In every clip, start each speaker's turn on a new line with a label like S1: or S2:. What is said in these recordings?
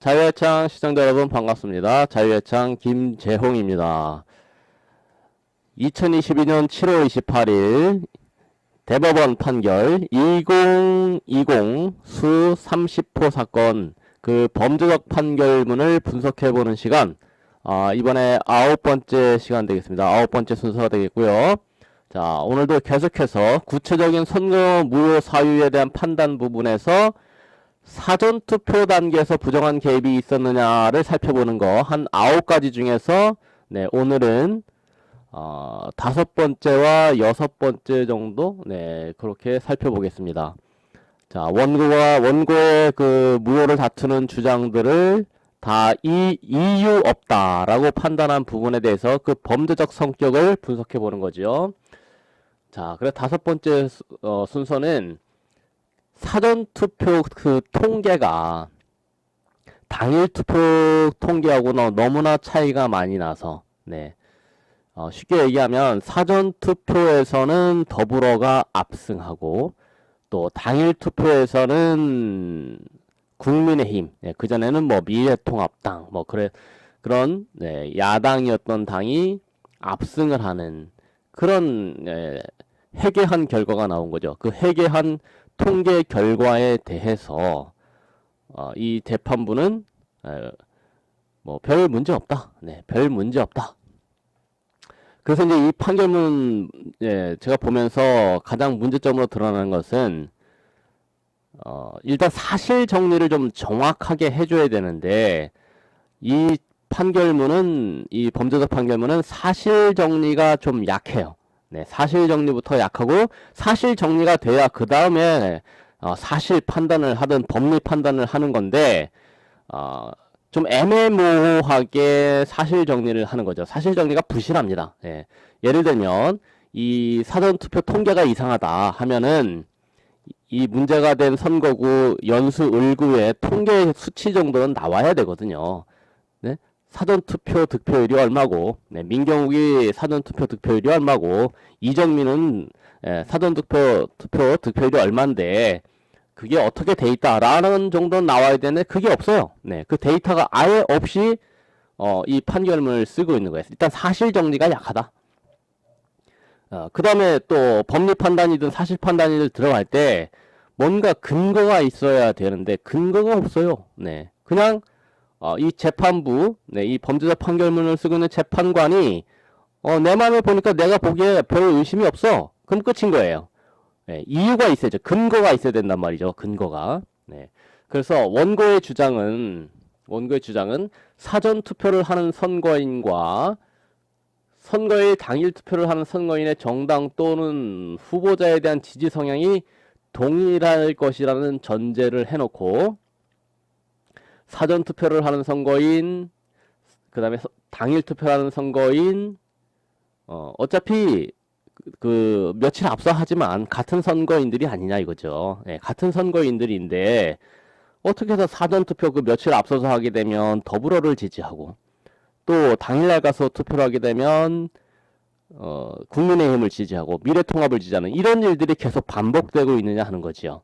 S1: 자유외창 시청자 여러분 반갑습니다. 자유외창 김재홍입니다. 2022년 7월 28일 대법원 판결 2020 수 30호 사건 그 범죄적 판결문을 분석해보는 시간, 이번에 9번째 시간 되겠습니다. 9번째 순서가 되겠고요. 자, 오늘도 계속해서 구체적인 선거 무효 사유에 대한 판단 부분에서 사전투표 단계에서 부정한 개입이 있었느냐를 살펴보는 거 한 9가지 중에서 오늘은 5번째와 6번째 정도 그렇게 살펴보겠습니다. 자, 원고의 그 무효를 다투는 주장들을 다 이유 없다라고 판단한 부분에 대해서 그 범죄적 성격을 분석해 보는 거죠. 자, 그래서 5번째 순서는 사전투표 그 통계가 당일 투표 통계하고는 너무나 차이가 많이 나서 쉽게 얘기하면 사전투표에서는 더불어가 압승하고 또 당일 투표에서는 국민의힘, 그전에는 뭐 미래통합당 그런 야당이었던 당이 압승을 하는 그런 회개한 결과가 나온 거죠. 그 회개한 통계 결과에 대해서 이 재판부는 뭐 별 문제 없다. 별 문제 없다. 그래서 이제 이 판결문 제가 보면서 가장 문제점으로 드러나는 것은 일단 사실 정리를 좀 정확하게 해줘야 되는데 이 판결문은 이 범죄적 판결문은 사실 정리가 좀 약해요. 사실 정리부터 약하고 사실 정리가 돼야 그 다음에 사실 판단을 하든 법리 판단을 하는 건데 좀 애매모호하게 사실 정리를 하는 거죠. 사실 정리가 부실합니다. 예를 들면 이 사전투표 통계가 이상하다 하면은 이 문제가 된 선거구 연수 을구의 통계 수치 정도는 나와야 되거든요. 사전투표 득표율이 얼마고, 민경욱이 사전투표 득표율이 얼마고, 이정민은 사전투표 득표율이 얼만데 그게 어떻게 돼 있다라는 정도는 나와야 되는데 그게 없어요. 그 데이터가 아예 없이 이 판결문을 쓰고 있는 거예요. 일단 사실 정리가 약하다. 그 다음에 또 법리 판단이든 사실 판단이든 들어갈 때 뭔가 근거가 있어야 되는데 근거가 없어요. 그냥 이 재판부, 이 범죄적 판결문을 쓰고 있는 재판관이 내 맘에 보니까 내가 보기에 별 의심이 없어. 그럼 끝인 거예요. 이유가 있어야죠. 근거가 있어야 된단 말이죠. 근거가. 그래서 원고의 주장은 사전 투표를 하는 선거인과 선거일 당일 투표를 하는 선거인의 정당 또는 후보자에 대한 지지 성향이 동일할 것이라는 전제를 해놓고 사전 투표를 하는 선거인, 그 다음에 당일 투표를 하는 선거인, 어차피 그 며칠 앞서 하지만 같은 선거인들이 아니냐 이거죠. 같은 선거인들인데 어떻게 해서 사전 투표 그 며칠 앞서서 하게 되면 더불어를 지지하고 또 당일날 가서 투표를 하게 되면 국민의힘을 지지하고 미래통합을 지지하는 이런 일들이 계속 반복되고 있느냐 하는 거지요.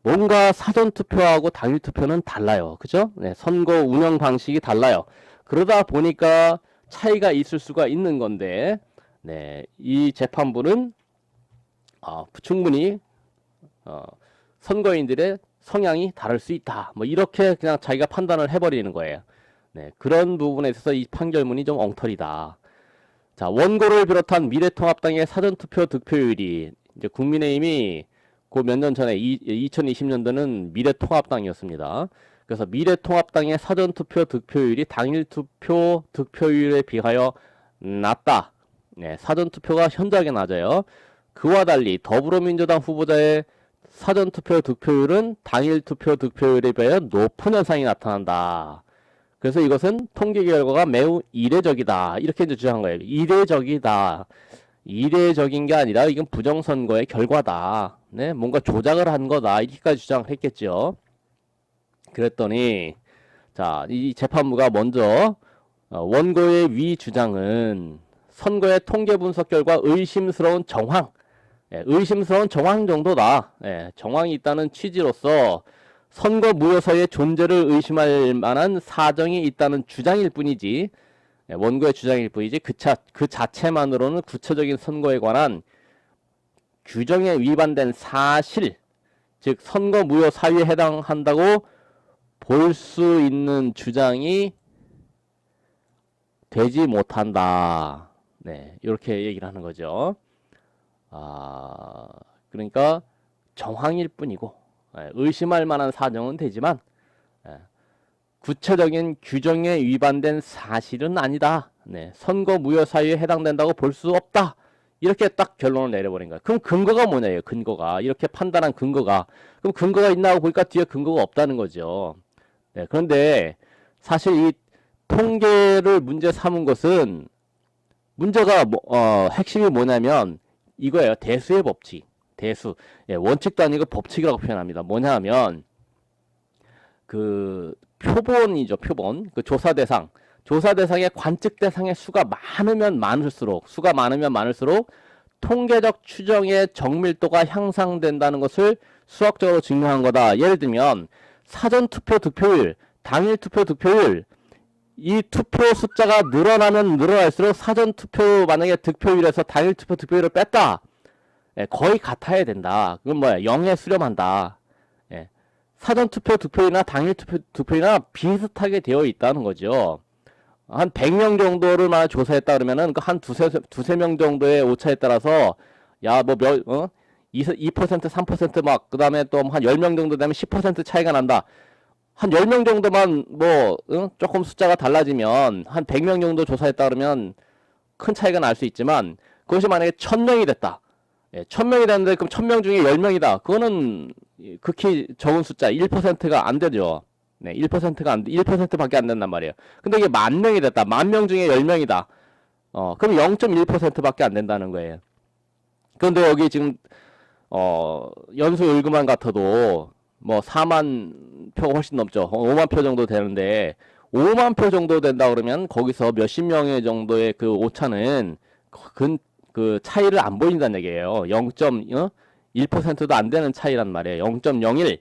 S1: 뭔가 사전투표하고 당일투표는 달라요. 그죠? 선거 운영 방식이 달라요. 그러다 보니까 차이가 있을 수가 있는 건데, 이 재판부는 충분히 선거인들의 성향이 다를 수 있다. 뭐 이렇게 그냥 자기가 판단을 해버리는 거예요. 그런 부분에 있어서 이 판결문이 좀 엉터리다. 자, 원고를 비롯한 미래통합당의 사전투표 득표율이 이제 국민의힘이 그 몇 년 전에 2020년도는 미래통합당이었습니다. 그래서 미래통합당의 사전투표 득표율이 당일투표 득표율에 비하여 낮다. 사전투표가 현저하게 낮아요. 그와 달리 더불어민주당 후보자의 사전투표 득표율은 당일투표 득표율에 비하여 높은 현상이 나타난다. 그래서 이것은 통계 결과가 매우 이례적이다. 이렇게 주장한 거예요. 이례적이다. 이례적인 게 아니라 이건 부정선거의 결과다. 뭔가 조작을 한 거다. 이렇게까지 주장을 했겠죠. 그랬더니 자, 이 재판부가 먼저 원고의 위 주장은 선거의 통계 분석 결과 의심스러운 정황, 의심스러운 정황 정도다. 정황이 있다는 취지로서 선거 무효서의 존재를 의심할 만한 사정이 있다는 주장일 뿐이지, 원고의 주장일 뿐이지 그 자체만으로는 구체적인 선거에 관한 규정에 위반된 사실, 즉 선거 무효 사유에 해당한다고 볼 수 있는 주장이 되지 못한다. 네, 이렇게 얘기를 하는 거죠. 그러니까 정황일 뿐이고, 의심할 만한 사정은 되지만 구체적인 규정에 위반된 사실은 아니다. 네, 선거 무효 사유에 해당된다고 볼 수 없다. 이렇게 딱 결론을 내려버린 거야. 그럼 근거가 뭐냐요? 근거가. 이렇게 판단한 근거가. 그럼 근거가 있나 하고 보니까 뒤에 근거가 없다는 거죠. 네, 그런데 사실 이 통계를 문제 삼은 것은 문제가 핵심이 뭐냐면 이거예요. 대수의 법칙. 대수. 예, 원칙도 아니고 법칙이라고 표현합니다. 뭐냐 하면 그 표본이죠. 표본. 그 조사 대상의 관측 대상의 수가 많으면 많을수록 통계적 추정의 정밀도가 향상된다는 것을 수학적으로 증명한 거다. 예를 들면 사전 투표 득표율, 당일 투표 득표율, 이 투표 숫자가 늘어나면 늘어날수록 사전 투표 만약에 득표율에서 당일 투표 득표율을 뺐다. 예, 거의 같아야 된다. 그건 뭐야? 0에 수렴한다. 예, 사전 투표 득표율이나 당일 투표 득표율이나 비슷하게 되어 있다는 거죠. 한 100명 정도를 만약 조사했다 그러면은 한 두세 명 정도의 오차에 따라서 야, 뭐 2%, 3% 막, 그 다음에 또 한 10명 정도 되면 10% 차이가 난다. 한 10명 정도만 조금 숫자가 달라지면 한 100명 정도 조사했다 그러면 큰 차이가 날 수 있지만 그것이 만약에 1000명이 됐다. 예, 1000명이 됐는데 그럼 1000명 중에 10명이다. 그거는 극히 적은 숫자, 1%가 안 되죠. 네, 1%밖에 안 된단 말이에요. 근데 이게 10,000명이 됐다. 10,000명 중에 10명이다. 그럼 0.1%밖에 안 된다는 거예요. 그런데 여기 지금 연수 일구만 같아도 뭐 4만 표가 훨씬 넘죠. 5만 표 정도 되는데 5만 표 정도 된다 그러면 거기서 몇십 명의 정도의 그 오차는 그 차이를 안 보인다는 얘기예요. 0.1%도 안 되는 차이란 말이에요. 0.01.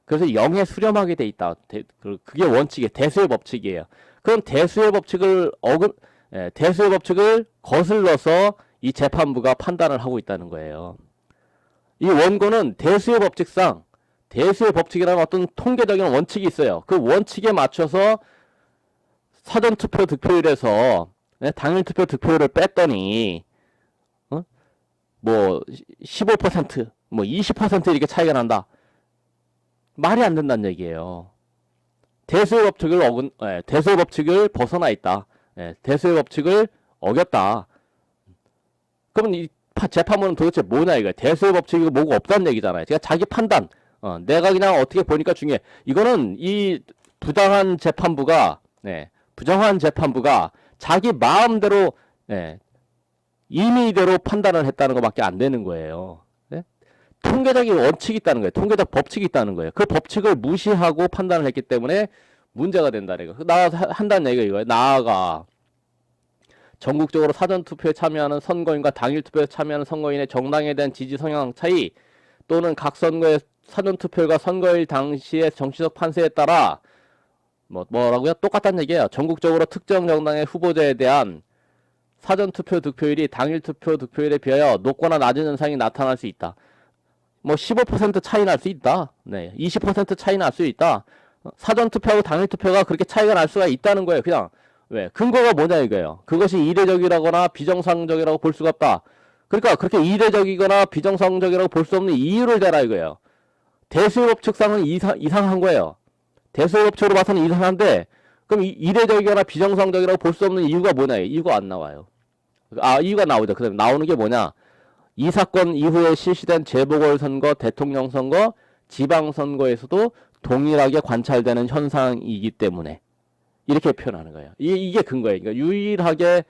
S1: 그래서 0에 수렴하게 돼 있다. 그게 원칙이에요. 대수의 법칙이에요. 그럼 대수의 법칙을 거슬러서 이 재판부가 판단을 하고 있다는 거예요. 이 원고는 대수의 법칙이라는 어떤 통계적인 원칙이 있어요. 그 원칙에 맞춰서 사전투표 득표율에서 당일투표 득표율을 뺐더니 뭐 15%, 뭐 20% 이렇게 차이가 난다. 말이 안 된다는 얘기예요. 대수의 법칙을 벗어나 있다. 대수의 법칙을 어겼다. 그럼 이 재판부는 도대체 뭐냐 이거야. 대수의 법칙이 뭐가 없다는 얘기잖아요. 제가 자기 판단, 내가 그냥 어떻게 보니까 중요해. 이거는 이 부당한 재판부가 자기 마음대로 임의대로 판단을 했다는 것밖에 안 되는 거예요. 네? 통계적인 원칙이 있다는 거예요. 통계적 법칙이 있다는 거예요. 그 법칙을 무시하고 판단을 했기 때문에 문제가 된다는 거예요. 한다는 얘기가 이거예요. 나아가 전국적으로 사전투표에 참여하는 선거인과 당일투표에 참여하는 선거인의 정당에 대한 지지 성향 차이 또는 각 선거의 사전투표가 선거일 당시의 정치적 판세에 따라 뭐라고요? 똑같다는 얘기예요. 전국적으로 특정 정당의 후보자에 대한 사전투표 득표율이 당일투표 득표율에 비하여 높거나 낮은 현상이 나타날 수 있다. 뭐 15% 차이 날 수 있다. 네, 20% 차이 날 수 있다. 사전투표하고 당일투표가 그렇게 차이가 날 수가 있다는 거예요. 그냥 왜? 근거가 뭐냐 이거예요. 그것이 이례적이라거나 비정상적이라고 볼 수가 없다. 그러니까 그렇게 이례적이거나 비정상적이라고 볼 수 없는 이유를 대라 이거예요. 대수의 법칙상은 이상한 거예요. 대수의 법칙으로 봐서는 이상한데 그럼 이례적이거나 비정상적이라고 볼 수 없는 이유가 뭐냐? 이유가 안 나와요. 이유가 나오죠. 그다음에 나오는 게 뭐냐? 이 사건 이후에 실시된 재보궐선거, 대통령 선거, 지방선거에서도 동일하게 관찰되는 현상이기 때문에 이렇게 표현하는 거예요. 이게 근거예요. 그러니까 유일하게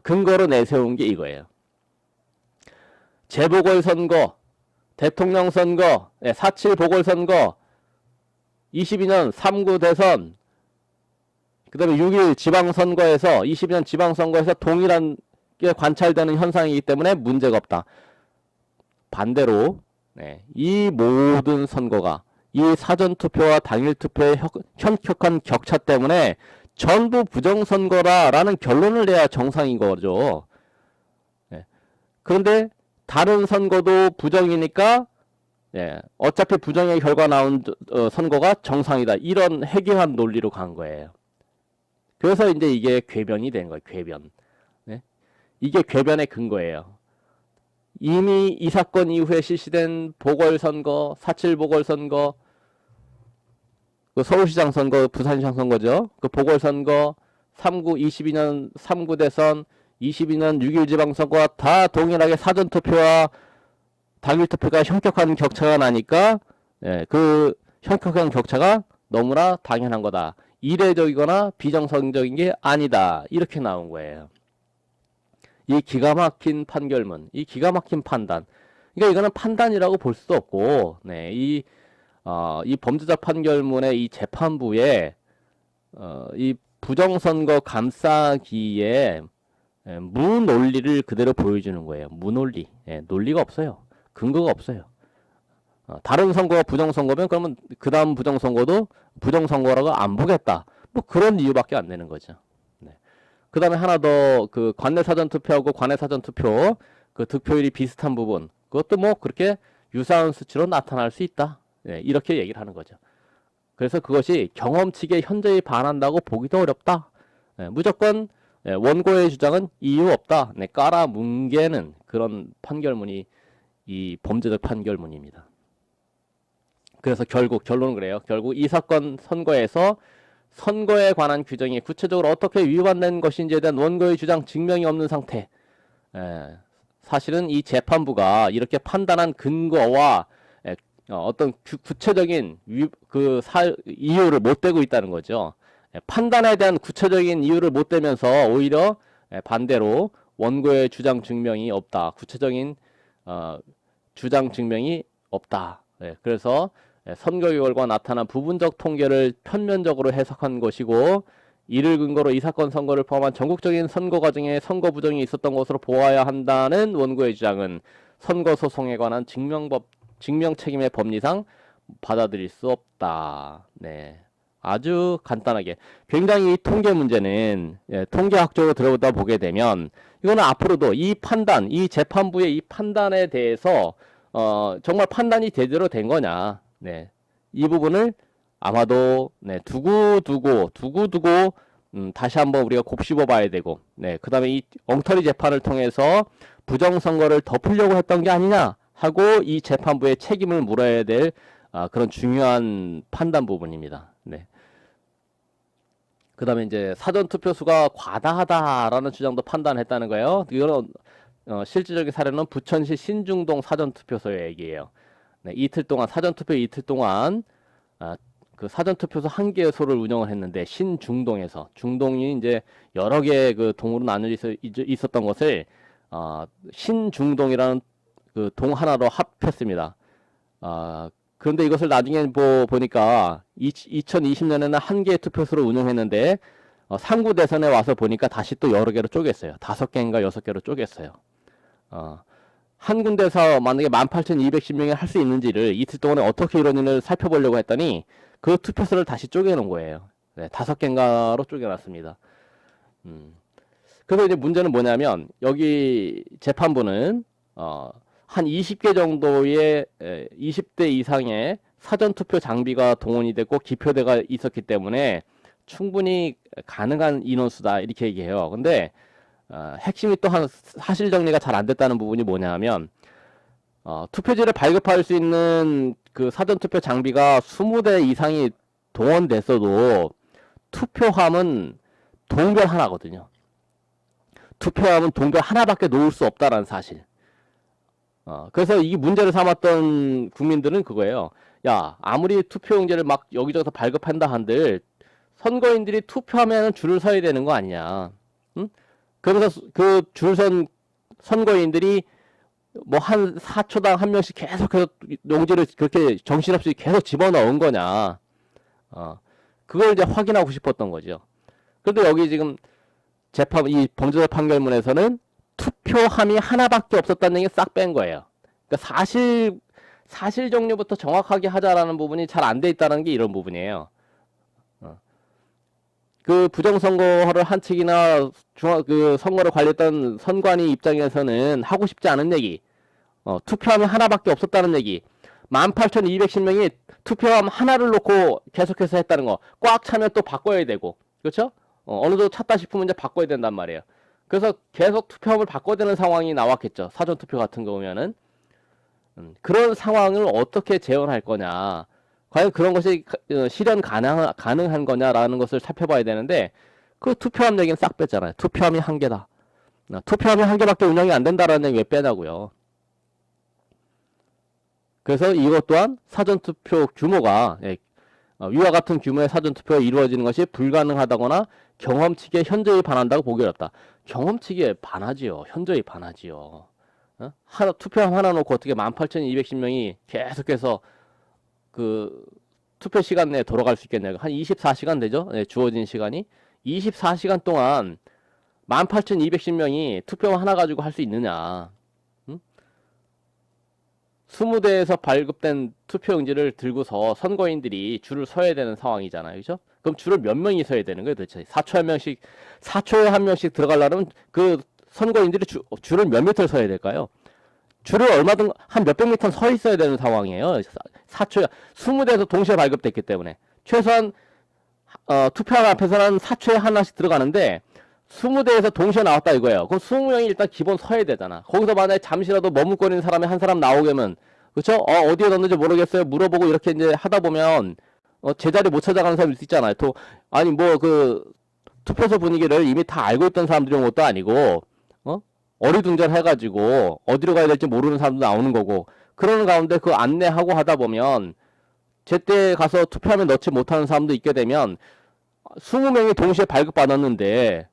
S1: 근거로 내세운 게 이거예요. 재보궐선거, 대통령 선거, 4.7 보궐선거, 22년 3구 대선, 그 다음에 6.1 지방선거에서 22년 지방선거에서 동일한 게 관찰되는 현상이기 때문에 문제가 없다. 반대로 이 모든 선거가 이 사전투표와 당일투표의 현격한 격차 때문에 전부 부정선거라라는 결론을 내야 정상인 거죠. 예. 그런데 다른 선거도 부정이니까 예, 어차피 부정의 결과 나온 선거가 정상이다. 이런 해괴한 논리로 간 거예요. 그래서 이제 이게 궤변이 된 거예요. 궤변. 네? 이게 궤변의 근거예요. 이미 이 사건 이후에 실시된 보궐선거, 4.7 보궐선거, 그 서울시장 선거, 부산시장 선거죠. 그 보궐선거, 22년 3구 대선, 22년 6.1 지방선거와 다 동일하게 사전투표와 당일투표가 현격한 격차가 나니까 예, 그 현격한 격차가 너무나 당연한 거다. 이례적이거나 비정상적인 게 아니다. 이렇게 나온 거예요. 이 기가 막힌 판결문, 이 기가 막힌 판단. 그러니까 이거는 판단이라고 볼 수도 없고, 네, 이 범죄자 판결문의 이 재판부의 이 부정선거 감싸기에 무논리를 그대로 보여주는 거예요. 무논리. 예, 논리가 없어요. 근거가 없어요. 다른 선거가 부정선거면 그러면 그 다음 부정선거도 부정선거라고 안 보겠다. 뭐 그런 이유밖에 안 되는 거죠. 네. 그 다음에 하나 더 그 관내 사전 투표하고 관내 사전 투표 그 득표율이 비슷한 부분 그것도 뭐 그렇게 유사한 수치로 나타날 수 있다. 네, 이렇게 얘기를 하는 거죠. 그래서 그것이 경험치에 현저히 반한다고 보기도 어렵다. 네, 무조건 원고의 주장은 이유 없다. 네, 깔아뭉개는 그런 판결문이 이 범죄적 판결문입니다. 그래서 결국 결론은 그래요. 결국 이 사건 선거에서 선거에 관한 규정이 구체적으로 어떻게 위반된 것인지에 대한 원고의 주장 증명이 없는 상태. 사실은 이 재판부가 이렇게 판단한 근거와 어떤 구체적인 이유를 못 대고 있다는 거죠. 판단에 대한 구체적인 이유를 못 대면서 오히려 반대로 원고의 주장 증명이 없다. 구체적인 주장 증명이 없다. 그래서 선거 결과 나타난 부분적 통계를 편면적으로 해석한 것이고 이를 근거로 이 사건 선거를 포함한 전국적인 선거 과정에 선거 부정이 있었던 것으로 보아야 한다는 원고의 주장은 선거 소송에 관한 증명 책임의 법리상 받아들일 수 없다. 네. 아주 간단하게. 굉장히 이 통계 문제는 통계학적으로 들어보다 보게 되면 이거는 앞으로도 이 판단, 이 재판부의 이 판단에 대해서 정말 판단이 제대로 된 거냐. 네. 이 부분을 아마도 두고두고 다시 한번 우리가 곱씹어 봐야 되고 그 다음에 이 엉터리 재판을 통해서 부정선거를 덮으려고 했던 게 아니냐 하고 이 재판부의 책임을 물어야 될 그런 중요한 판단 부분입니다. 네. 그 다음에 이제 사전투표수가 과다하다라는 주장도 판단했다는 거예요. 이거는 실질적인 사례는 부천시 신중동 사전투표소의 얘기예요. 네, 이틀 동안 사전투표 이틀 동안 그 사전투표소 한 개소를 운영을 했는데 신중동에서 중동이 이제 여러 개의 그 동으로 나눠져 있었던 것을 신중동이라는 그 동 하나로 합했습니다. 그런데 이것을 나중에 보니까 2020년에는 한 개의 투표소를 운영했는데 상구 대선에 와서 보니까 다시 또 여러 개로 쪼갰어요. 5개인가 6개로 쪼갰어요. 한 군데서 만약에 18,210명이 할 수 있는지를 이틀 동안에 어떻게 이루어지는지를 살펴보려고 했더니 그 투표소를 다시 쪼개놓은 거예요. 네, 5개인가로 쪼개놨습니다. 그래서 이제 문제는 뭐냐면 여기 재판부는 한 20개 정도의 20대 이상의 사전투표 장비가 동원이 됐고 기표대가 있었기 때문에 충분히 가능한 인원수다 이렇게 얘기해요. 근데 핵심이 또 한 사실 정리가 잘 안 됐다는 부분이 뭐냐면 투표지를 발급할 수 있는 그 사전투표 장비가 20대 이상이 동원됐어도 투표함은 동별 하나거든요. 투표함은 동별 하나밖에 놓을 수 없다라는 사실. 그래서 이 문제를 삼았던 국민들은 그거예요. 야, 아무리 투표용지를 막 여기저기서 발급한다 한들 선거인들이 투표하면 줄을 서야 되는 거 아니냐. 응? 그래서 그 줄 선 선거인들이 뭐 한 4초당 한 명씩 계속해서 용지를 그렇게 정신없이 계속 집어넣은 거냐. 그걸 이제 확인하고 싶었던 거죠. 그런데 여기 지금 이 범죄자 판결문에서는 투표함이 하나밖에 없었다는 얘기 싹 뺀 거예요. 그러니까 사실 종류부터 정확하게 하자라는 부분이 잘 안 돼 있다는 게 이런 부분이에요. 그 부정선거를 한 측이나 그 선거를 관리했던 선관위 입장에서는 하고 싶지 않은 얘기, 투표함이 하나밖에 없었다는 얘기, 18,210명이 투표함 하나를 놓고 계속해서 했다는 거, 꽉 차면 또 바꿔야 되고, 그렇죠? 어느 정도 찼다 싶으면 이제 바꿔야 된단 말이에요. 그래서 계속 투표함을 바꿔야 되는 상황이 나왔겠죠. 사전투표 같은 경우면은. 그런 상황을 어떻게 재현할 거냐. 과연 그런 것이 실현 가능한 거냐라는 것을 살펴봐야 되는데, 그 투표함 얘기는 싹 뺐잖아요. 투표함이 한 개다. 투표함이 한 개밖에 운영이 안 된다라는 얘기 왜 빼냐고요. 그래서 이것 또한 사전투표 규모가, 위와 같은 규모의 사전투표가 이루어지는 것이 불가능하다거나 경험치기에 현저히 반한다고 보기 어렵다. 경험치기에 반하지요. 현저히 반하지요. 투표함 하나 놓고 어떻게 18,210명이 계속해서 그 투표 시간 내에 돌아갈 수 있겠냐고. 한 24시간 되죠? 네, 주어진 시간이. 24시간 동안 18,210명이 투표 하나 가지고 할 수 있느냐. 20대에서 발급된 투표용지를 들고서 선거인들이 줄을 서야 되는 상황이잖아요. 그죠? 그럼 줄을 몇 명이 서야 되는 거예요, 도대체? 4초에 한 명씩 들어가려면 그 선거인들이 줄을 몇 미터를 서야 될까요? 줄을 얼마든 한 몇백 미터 서 있어야 되는 상황이에요. 4초에 20대에서 동시에 발급됐기 때문에 최소한 투표함 앞에서는 4초에 하나씩 들어가는데 20대에서 동시에 나왔다 이거예요. 그럼 20명이 일단 기본 서야 되잖아. 거기서 만약에 잠시라도 머뭇거리는 사람이 한 사람 나오면, 그쵸? 어디에 넣는지 모르겠어요. 물어보고 이렇게 이제 하다 보면 제자리 못 찾아가는 사람일 수 있잖아요. 또 아니 뭐 그 투표소 분위기를 이미 다 알고 있던 사람들이 온 것도 아니고 어리둥절해가지고 어디로 가야 될지 모르는 사람도 나오는 거고, 그러는 가운데 그 안내하고 하다 보면 제때 가서 투표함에 넣지 못하는 사람도 있게 되면 20명이 동시에 발급받았는데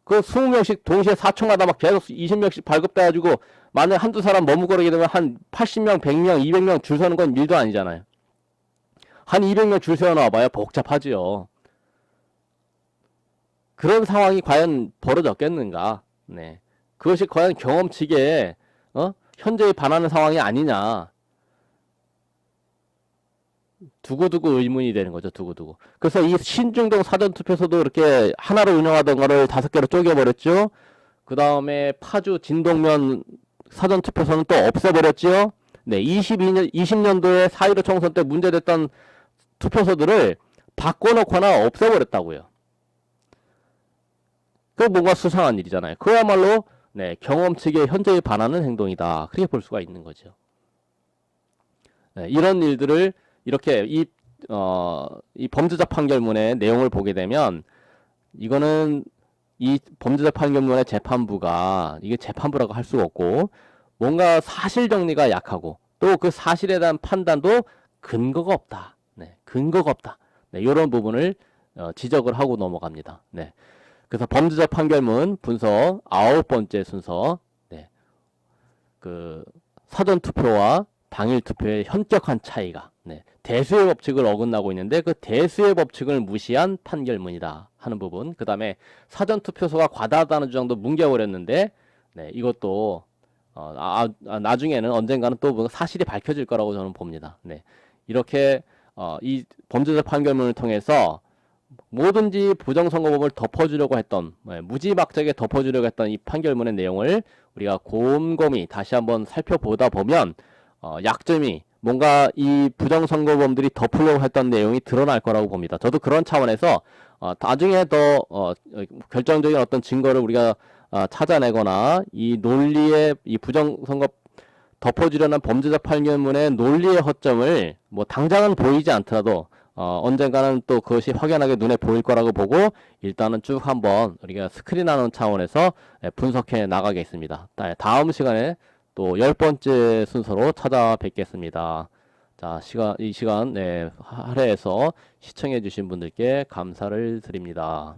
S1: 그 20명씩 동시에 4초마다 막 계속 20명씩 발급돼가지고 만약 한두 사람 머무거리게 되면 한 80명, 100명, 200명 줄 서는 건 일도 아니잖아요. 한 200명 줄 세워놔봐야 복잡하지요. 그런 상황이 과연 벌어졌겠는가? 네. 그것이 과연 경험치기에 현재에 반하는 상황이 아니냐. 두고두고 의문이 되는 거죠. 두고두고. 그래서 이 신중동 사전투표소도 이렇게 하나로 운영하던 거를 5개로 쪼개버렸죠. 그 다음에 파주 진동면 사전투표소는 또 없애버렸죠. 네, 20년도에 4.15 총선 때 문제됐던 투표소들을 바꿔놓거나 없애버렸다고요. 그거 뭔가 수상한 일이잖아요. 그야말로 네, 경험치기에 현재에 반하는 행동이다. 그렇게 볼 수가 있는 거죠. 네, 이런 일들을 이렇게 이 범죄자 판결문의 내용을 보게 되면 이거는 이 범죄자 판결문의 재판부가 이게 재판부라고 할 수가 없고 뭔가 사실 정리가 약하고 또 그 사실에 대한 판단도 근거가 없다. 네, 근거가 없다. 네, 이런 부분을 지적을 하고 넘어갑니다. 네. 그래서 범죄자 판결문 분석 9번째 순서, 네, 그 사전 투표와 당일 투표의 현격한 차이가, 네, 대수의 법칙을 어긋나고 있는데 그 대수의 법칙을 무시한 판결문이다 하는 부분. 그 다음에 사전 투표소가 과다하다는 주장도 뭉개버렸는데, 네, 이것도 나중에는 언젠가는 또 사실이 밝혀질 거라고 저는 봅니다. 네, 이렇게 이 범죄자 판결문을 통해서 뭐든지 부정선거법을 덮어주려고 했던, 무지막지하게 덮어주려고 했던 이 판결문의 내용을 우리가 곰곰이 다시 한번 살펴보다 보면 약점이 뭔가 이 부정선거범들이 덮으려고 했던 내용이 드러날 거라고 봅니다. 저도 그런 차원에서 나중에 더 결정적인 어떤 증거를 우리가 찾아내거나 이 논리의 이 부정선거 덮어주려는 범죄자 판결문의 논리의 허점을 뭐 당장은 보이지 않더라도 언젠가는 또 그것이 확연하게 눈에 보일 거라고 보고 일단은 쭉 한번 우리가 스크린하는 차원에서 분석해 나가겠습니다. 다음 시간에 또 10번째 순서로 찾아뵙겠습니다. 자, 이 시간 할애해서 시청해 주신 분들께 감사를 드립니다.